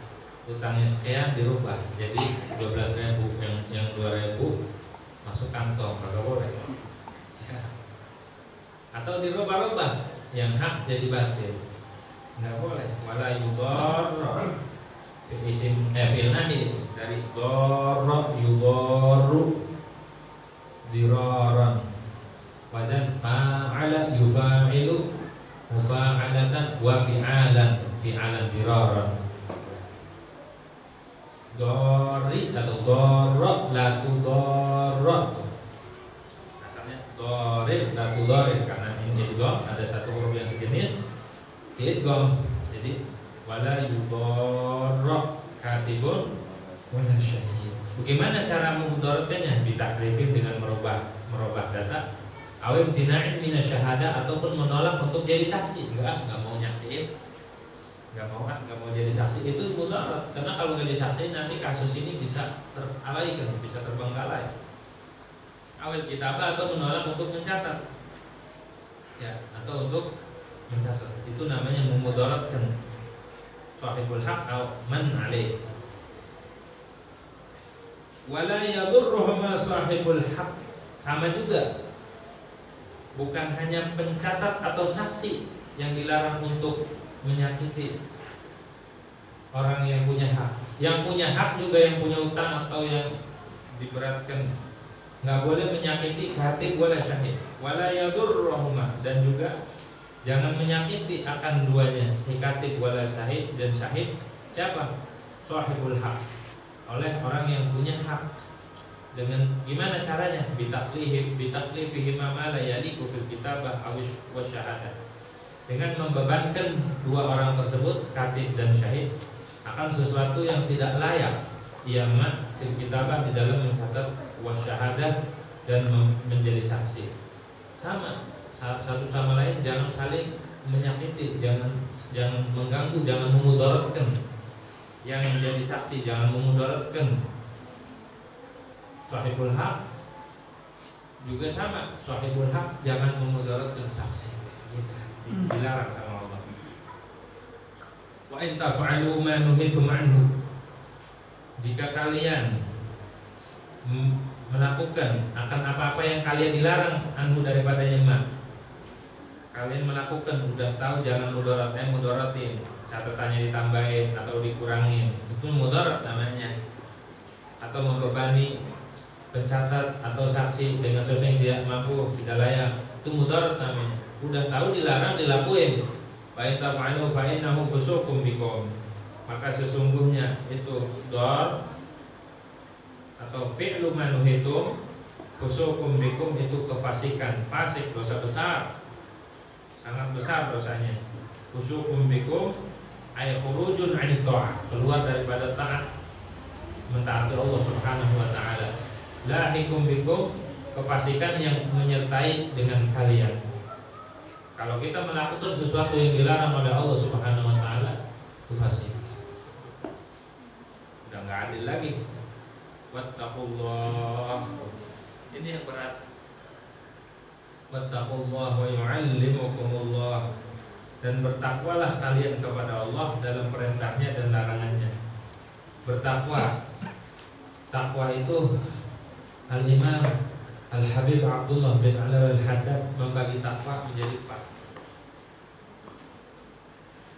Utangnya sekian dirubah jadi 12.000, yang 2.000 masuk kantong, gak boleh. Ya. Atau dirubah-rubah, yang hak jadi batil, nggak boleh. Wala yudarra isim fil nahi, dari darra yudarru diraran, wazan fa'ala yufa'ilu mufa'alatan wa fi'alan diraran. Dori atau dorok latu dorok, asalnya dorir latu dorir, karena ini idgham ada satu huruf yang sejenis diidgham, jadi wala yudarra katibun wala syahid. Bagaimana cara memudaratkannya? Ditakrifin dengan merubah data, awim tina'in minasyahadah, ataupun menolak untuk jadi saksi. Enggak mau nyaksiin, nggak mau jadi saksi, itu mudarat. Karena kalau nggak disaksiin nanti kasus ini bisa terabaikan, bisa terbengkalai. Awal kitabah, atau menolak untuk mencatat, ya, atau untuk mencatat, itu namanya memudaratkan sahibul haq atau man alaih. Wala yadurruhuma sahibul haq, sama juga, bukan hanya pencatat atau saksi yang dilarang untuk menyakiti orang yang punya hak. Yang punya hak juga yang punya utang atau yang diberatkan, nggak boleh menyakiti katib wala syahid. Wala yadurruhuma, dan juga jangan menyakiti akan duanya, si katib wala syahid dan syahid. Siapa? Sahibul hak, oleh orang yang punya hak. Dengan gimana caranya? Bitaklifihi ma la yaliqu fil kitabah aw wasyahadah, dengan membebankan dua orang tersebut, katib dan syahid, akan sesuatu yang tidak layak ia fil kitabah, di dalam mencatat, wasyahadah, dan menjadi saksi. Sama satu sama lain, jangan saling menyakiti, jangan mengganggu, jangan memudaratkan yang menjadi saksi, jangan memudaratkan sahibul haq. Juga sama, sahibul haq jangan memudaratkan saksi, gitu. Dilarang sama Allah. Wa in taf'alu ma nuhitum anhu, jika kalian melakukan akan apa-apa yang kalian dilarang anhu daripadanya, kalian melakukan, udah tahu jangan mudaratin, catatannya ditambahin atau dikurangin, itu mudarat namanya. Atau membebani pencatat atau saksi dengan sesuatu yang tidak mampu, tidak layak, itu mudarat namanya. Udah tahu dilarang, dilakuin. Baik taf'alu fa innahu fusuqum bikum, maka sesungguhnya itu dor atau fi'lu ma nuhitum, fusuqum bikum itu kefasikan, fasik, dosa besar, sangat besar dosanya. Fusuqum bikum ay khurujun 'anit ta'ah, keluar daripada taat, mentaati Allah Subhanahu wa taala. Lahikum bikum, kefasikan yang menyertai dengan kalian. Kalau kita melakukan sesuatu yang dilarang oleh Allah Subhanahu wa taala, itu fasik. Udah enggak adil lagi. Wattaqullah. Ini yang berat. Wattaqullah wa yu'allimukumullah. Dan bertakwalah kalian kepada Allah dalam perintahnya dan larangannya. Bertakwa. Takwa itu Al-Imam Al-Habib Abdullah bin Alwi Al-Haddad membagi takwa menjadi 4.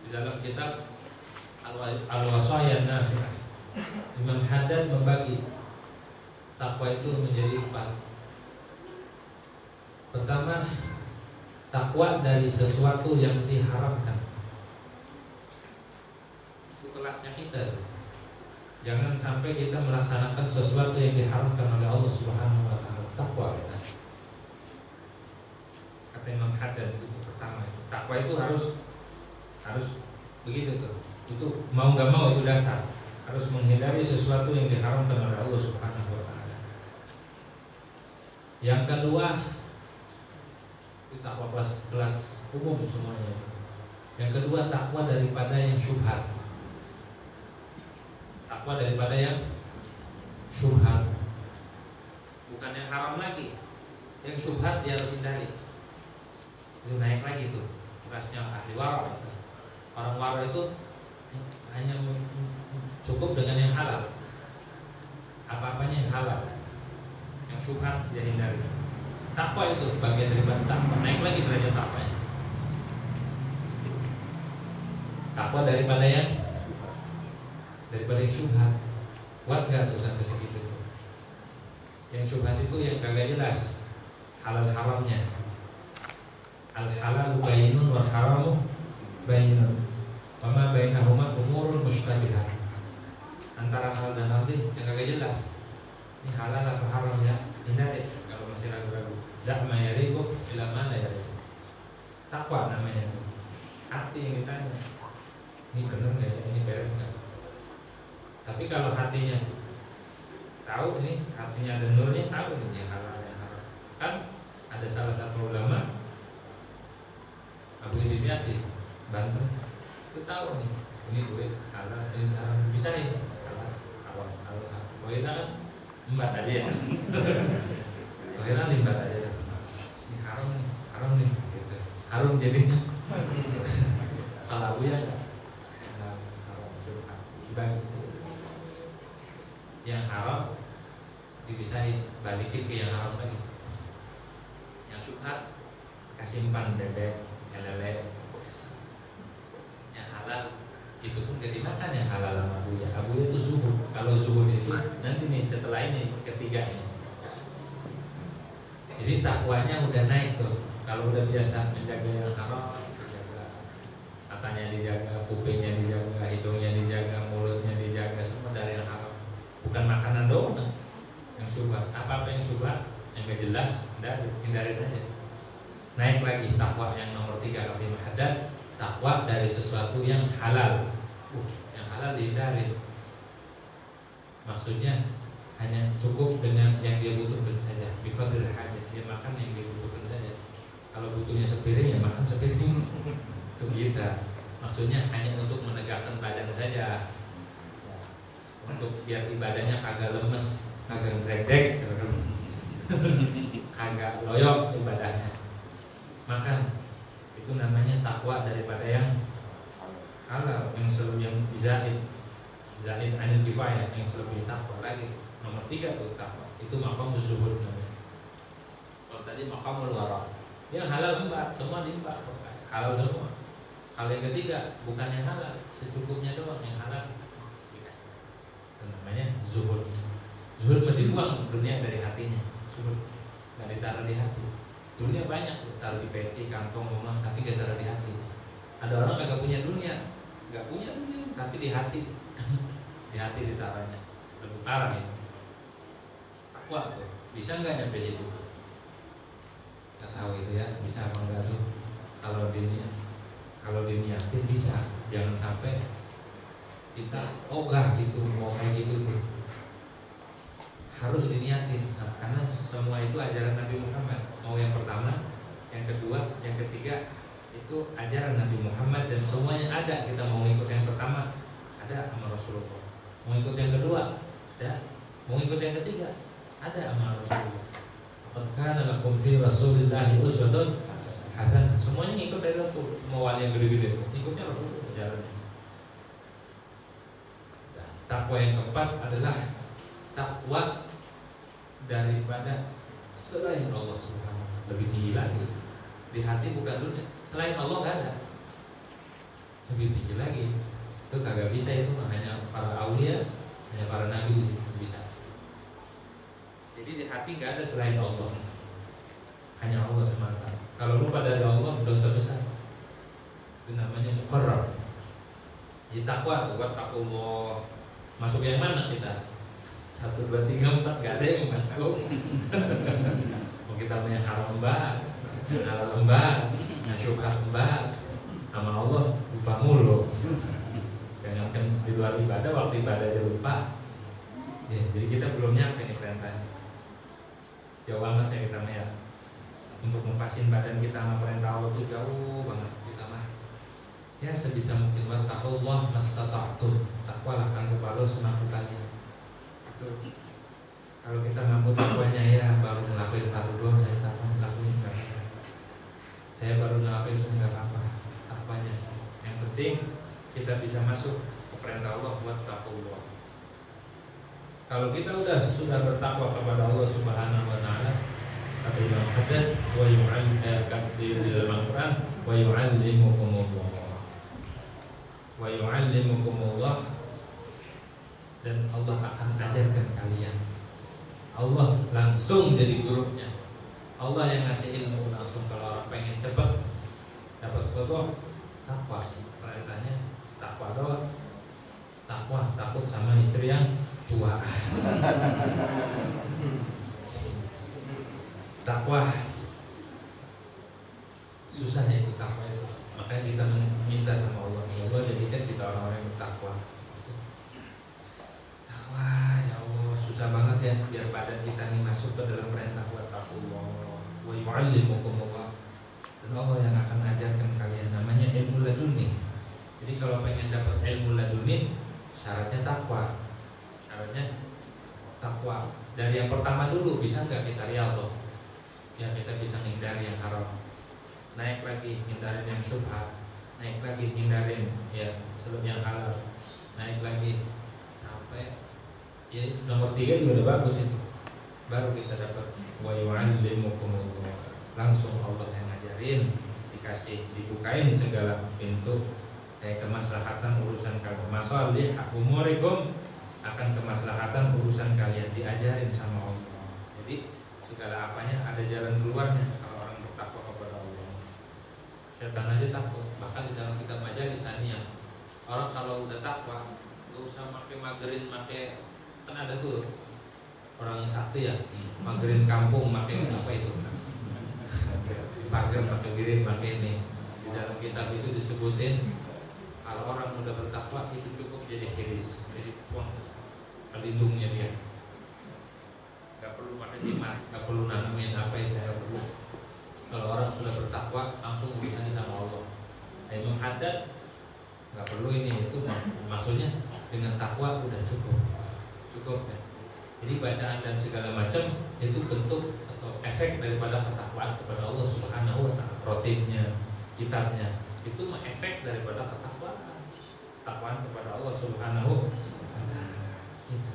Di dalam kitab Al-Wasaya Nafi'ah, Imam Haddad membagi takwa itu menjadi 4. Pertama, takwa dari sesuatu yang diharamkan. Itu kelasnya kita. Jangan sampai kita melaksanakan sesuatu yang diharamkan oleh Allah Subhanahu wa taala. Takwa ya. Kata Imam Haddad itu pertama. Takwa itu harus begitu tuh. Itu mau nggak mau itu dasar. Harus menghindari sesuatu yang diharamkan oleh Allah Subhanahu wa taala. Yang kedua, itu takwa kelas umum semuanya. Yang kedua, takwa daripada yang syubhat. Takwa daripada yang syubhat. Bukan yang haram lagi. Yang syubhat dia harus hindari. Itu naik lagi tuh kelasnya ahli wara itu. Orang wara itu hanya cukup dengan yang halal. Apa-apanya yang halal. Yang syubhat dia hindari. Takwa itu bagian dari takwa. Naik lagi derajat takwanya. Takwa daripada yang syubhat. Kuat gak tuh sampai segitu tuh? Yang syubhat itu yang kagak jelas halal haramnya. Al halalu bainun wal haramu bainun. Wama bainahuma umurun mustabihat. Antara halal dan haram yang kagak jelas. Ini halal apa haram ya? Hindari kalau masih ragu-ragu. Da'ma yaribu ila ma la yaribu. Takwa namanya. Hati yang ditanya. Ini benar enggak ya? Ini beres enggak? Tapi kalau hatinya tahu ini, hatinya ada nurnya, tahu ini yang halal yang haram. Kan ada salah satu ulama Abu Idriyati Banten, itu tahu nih, ini duit halal, ini haram, bisa ya halal, haram, halal. Kalau kita kan embat aja ya. Kalau kita limbat aja tuh. Ini haram nih, gitu. Haram jadinya. Kalau Abu ya haram syubhat. Bagi yang haram dibisain balikin ke yang haram lagi. Yang syubhat kasih simpan bebek, lele. Yang halal itu pun gak dimakan yang halal sama Abuya. Abuya itu zuhud. Kalau zuhud itu nanti nih setelah ini ketiganya. Jadi takwanya udah naik tuh. Kalau udah biasa menjaga yang haram, dijaga, matanya dijaga, kupingnya dijaga, hidungnya dijaga, mulutnya dijaga, semua dari yang haram. Bukan makanan doang yang syubhat. Apa-apa yang syubhat yang gak jelas, hindarin aja. Naik lagi takwa yang nomor 3 kata Imam Haddad, takwa dari sesuatu yang halal. Yang halal dihindarin. Maksudnya hanya cukup dengan yang dia butuhkan saja. Biqadril hajat, dia makan yang dia butuhkan saja. Kalau butuhnya sepiring ya makan sepiring. Itu kita. Maksudnya hanya untuk menegakkan badan saja. Untuk biar ibadahnya kagak lemes, kagak ngeredek, kagak loyok ibadahnya. Makan itu namanya takwa daripada yang halal, yang zaid anil kifayah, yang lebih takwa lagi. Nomor 3 tuh takwa. Itu maqamuz zuhud namanya. Kalau tadi maqamul wara. Yang halal embat, semua diembat, halal semua. Kalau yang ketiga bukan yang halal, secukupnya doang yang halal. Itu namanya zuhud. Zuhud mah dibuang dunia dari hatinya. Zuhud nggak ditaruh di hati. Dunia banyak tuh, taruh di peci, kantong, rumah, tapi gak taruh di hati. Ada orang kagak punya dunia, gak punya dunia, tapi di hati, di hati ditaruhnya. Lebih parah ini. takwa tuh bisa nggak nyampe situ? Kita tahu itu ya, bisa apa enggak tuh? Kalau diniatin bisa, jangan sampai kita ogah gitu mau kayak gitu tuh. Harus diniatin karena semua itu ajaran Nabi Muhammad. Mau yang pertama, yang kedua, yang ketiga itu ajaran Nabi Muhammad dan semuanya ada. Kita mau ikut yang pertama ada sama Rasulullah, mau ikut yang kedua ada, mau ikut yang ketiga ada sama Rasulullah. Qad kana lakum fi Rasulillahi uswatun hasanah. Semuanya ikut dari Rasul. Semua wali yang gede-gede ikutnya Rasul jalannya. Takwa yang keempat adalah takwa daripada selain Allah Subhanahu wa ta'ala. Lebih tinggi lagi. Di hati bukan dunia. Selain Allah gak ada. Lebih tinggi lagi. Itu kagak bisa, itu hanya para aulia, hanya para nabi bisa. Jadi di hati gak ada selain Allah. Hanya Allah semata. Kalau lupa dari Allah dosa besar. Itu namanya muqarrab. Jadi takwa tuh buat takwa. Masuk yang mana kita? 1, 2, 3, 4 gak ada yang masuk. Mau kita punya haram mbak, halal mbak, syubhat mbak, sama Allah lupa mulu. Jangan kan di luar ibadah, waktu ibadah aja lupa. Ya, jadi kita belum nyampe nih perintahnya. Jauh banget ya kita ya. Untuk mempasin badan kita sama perintah Allah itu jauh banget kita mah. Ya sebisa mungkin wattaqullah mastata'tum. Takwalah kamu kepada Allah semampu kalian. Itu kalau kita mampu takwanya ya baru ngelakuin satu doang saya takwanya lakuin enggak apa-apa. Saya baru ngelakuin itu enggak apa-apa takwanya. Yang penting kita bisa masuk ke perintah Allah wattaqullah. Kalau kita sudah bertakwa kepada Allah Subhanahu wa taala, kata Imam Haddad wa di dalam Al-Qur'an wa yu'allimukumullah dan Allah akan ajarkan kalian. Allah langsung jadi gurunya. Allah yang ngasih ilmu langsung. Kalau orang pengen cepat dapat foto, takwa. Perintahnya takwa doang. Takwa, takut sama istri yang tua. Takwa susah itu takwa itu. Makanya kita minta sama Allah, ya Allah jadikan kita orang-orang yang bertakwa. Takwa, ya Allah susah banget ya biar badan kita nih masuk ke dalam perintah wattaqullah wa yu'allimukumullah. Dan Allah yang akan ajarkan kalian, namanya ilmu laduni. Jadi kalau pengen dapat ilmu laduni, syaratnya takwa. Syaratnya takwa. Dari yang pertama dulu bisa nggak kita riyadhah? Ya kita bisa hindari yang haram. Naik lagi hindarin yang syubhat. Naik lagi hindarin ya sebelum yang halal. Naik lagi sampai ya nomor 3 juga udah bagus itu. Baru kita dapat wa yu'allimukumullah. Langsung Allah yang ngajarin, dikasih, dibukain segala pintu. Kayak kemaslahatan urusan kalian, masalih umurikum, akan kemaslahatan urusan kalian diajarin sama Allah. Jadi segala apanya ada jalan keluarnya kalau orang bertakwa kepada Allah. Setan aja takut. Bahkan di dalam kitab majalis Saniyah, orang kalau udah takwa gak usah pakai magerin, pakai kan ada tuh orang sakti ya, magerin kampung, pakai apa itu? Pagar, pakai giring, pakai ini. Di dalam kitab itu disebutin kalau orang udah bertakwa itu cukup jadi hiris, jadi pelindungnya dia. Gak perlu pakai jimat, gak perlu nanamin apa itu, gak perlu. Kalau orang sudah bertakwa langsung urusannya sama Allah. Imam Haddad gak perlu ini itu, maksudnya dengan takwa udah cukup ya. Jadi bacaan dan segala macam itu bentuk atau efek daripada ketakwaan kepada Allah Subhanahu wa ta'ala. Rotibnya, kitabnya itu efek daripada ketakwaan kepada Allah Subhanahu wa ta'ala. Gitu.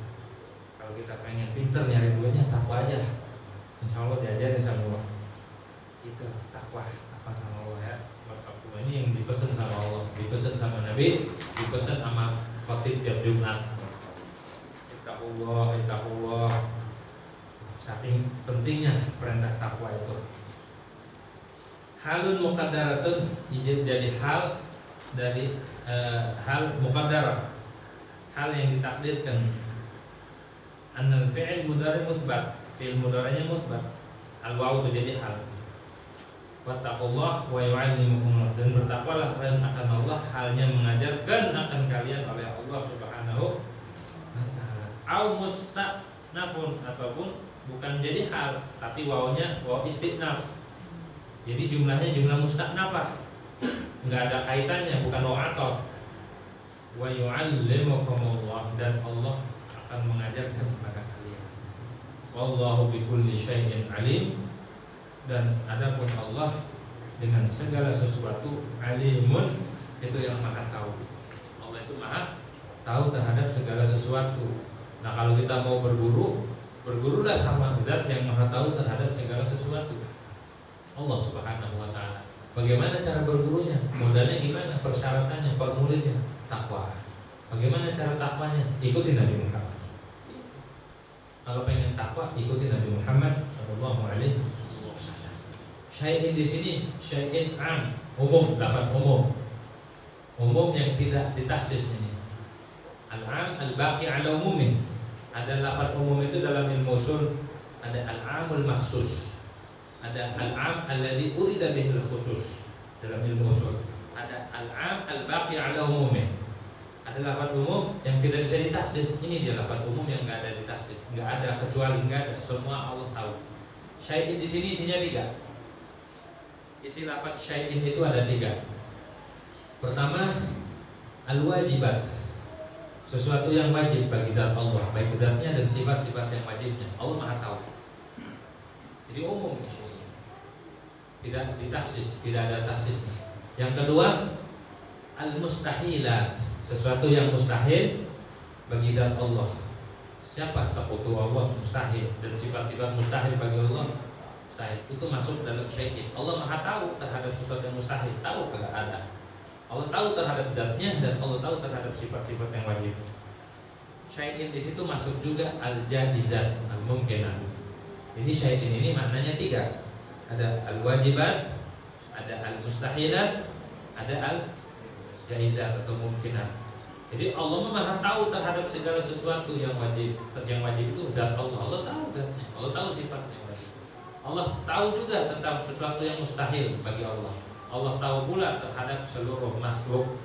Kalau kita pengen pinter nyari duitnya, takwa aja. Insya Allah diajarin sama Allah. Itu takwa sama Allah ya. Takwa ini yang dipesan sama Allah, dipesan sama Nabi, dipesan sama khotib tiap Jumat. Ittaqullah. Saking pentingnya perintah takwa itu. Halun muqaddaratun, jadi hal dari hal muqaddarah, hal yang ditakdirkan. Annal fi'il mudhari mutsbat, fi'il mudhari'nya mutsbat. Al-wawu itu jadi hal. Wattaqullah wa yu'allimukumullah, dan bertakwalah kalian akan Allah, halnya mengajarkan akan kalian oleh Allah Subhanahu wa taala. Au musta'nafun, ataupun bukan jadi hal tapi wawunya wawu istinaf. Jadi jumlahnya jumlah musta'nafah. Enggak ada kaitannya, bukan wawu ataf. Wa yu'allimukumullah, dan Allah akan mengajarkan kepada kalian. Wallahu bikulli syai'in alim, dan adapun Allah dengan segala sesuatu alimun, itu yang maha tahu. Allah itu maha tahu terhadap segala sesuatu. Nah, kalau kita mau berguru, bergurulah sama zat yang maha tahu terhadap segala sesuatu, Allah Subhanahu wa taala. Bagaimana cara bergurunya? Modalnya gimana? Persyaratannya, formulirnya takwa. Bagaimana cara takwanya? Ikuti Nabi Muhammad. Kalau pengen takwa, ikuti Nabi Muhammad sallallahu alaihi wasallam. Syai'in di sini syai'in am, umum, lafaz umum. Umum yang tidak ditaksis ini. Al-am al-baqi ala umumih. Ada lafaz umum itu dalam ilmu usul, ada al-amul makhsus. Ada al-am alladzi urida bihil khusus dalam ilmu usul. Ada al-am al-baqi ala umumih. Ada lafaz umum yang tidak bisa ditaksis. Ini dia lafaz umum yang enggak ada ditaksis. Enggak ada kecuali, enggak ada, semua Allah tahu. Syai'in di sini isinya 3. Isi lafaz syai'in itu ada 3. Pertama, al-wajibat, sesuatu yang wajib bagi zat Allah, baik zatnya dan sifat-sifat yang wajibnya. Allah maha tahu. Jadi umum di sini, tidak ditaksis, tidak ada taksisnya. Yang kedua, al-mustahilat, sesuatu yang mustahil bagi zat Allah. Siapa sekutu Allah mustahil, dan sifat-sifat mustahil bagi Allah mustahil. Itu masuk dalam syai'in. Allah maha tahu terhadap sesuatu yang mustahil, tahu enggak ada. Allah tahu terhadap zatnya, dan Allah tahu terhadap sifat-sifat yang wajib. Syai'in di situ masuk juga al-jaizat, al-mumkinat. Jadi syai'in ini maknanya 3. Ada al-wajibat, ada al-mustahilat, ada al-jaizat atau mumkinat. Jadi Allah maha tahu terhadap segala sesuatu yang wajib. Yang wajib itu zat Allah. Allah tahu zatnya, Allah tahu sifatnya yang wajib. Allah tahu juga tentang sesuatu yang mustahil bagi Allah. Allah tahu pula terhadap seluruh makhluk.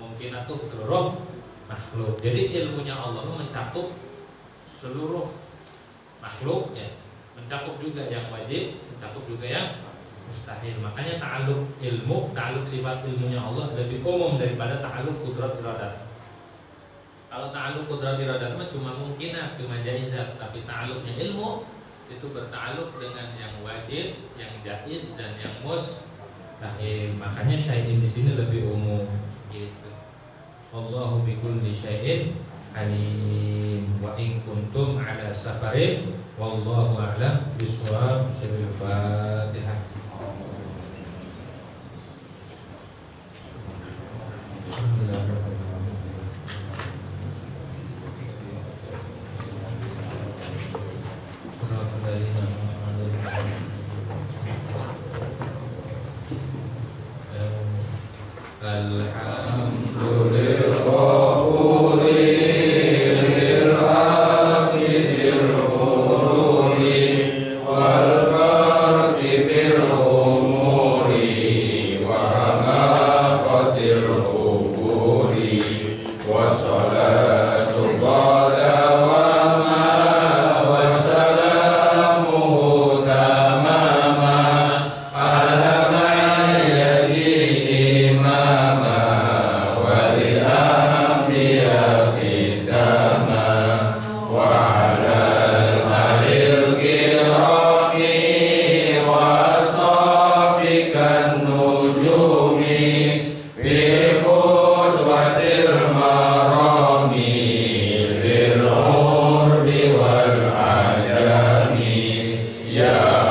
Mungkin itu seluruh makhluk. Jadi ilmunya Allah mencakup seluruh makhluk, ya. Mencakup juga yang wajib, mencakup juga yang mustahil. Makanya ta'aluk ilmu, ta'aluk sifat ilmunya Allah lebih umum daripada ta'aluk kudrat iradat. Kalau ta'aluk kudrat iradat mah cuma mungkinat, cuma jaizat. Tapi ta'aluknya ilmu itu berta'aluk dengan yang wajib, yang jaiz, dan yang mustahil. Makanya syai'in di sini lebih umum gitu. Allahu bikulli syai'in alim. Wa in kuntum ala safarin wallahu a'lam bishawab. Al-Fatihah. Ya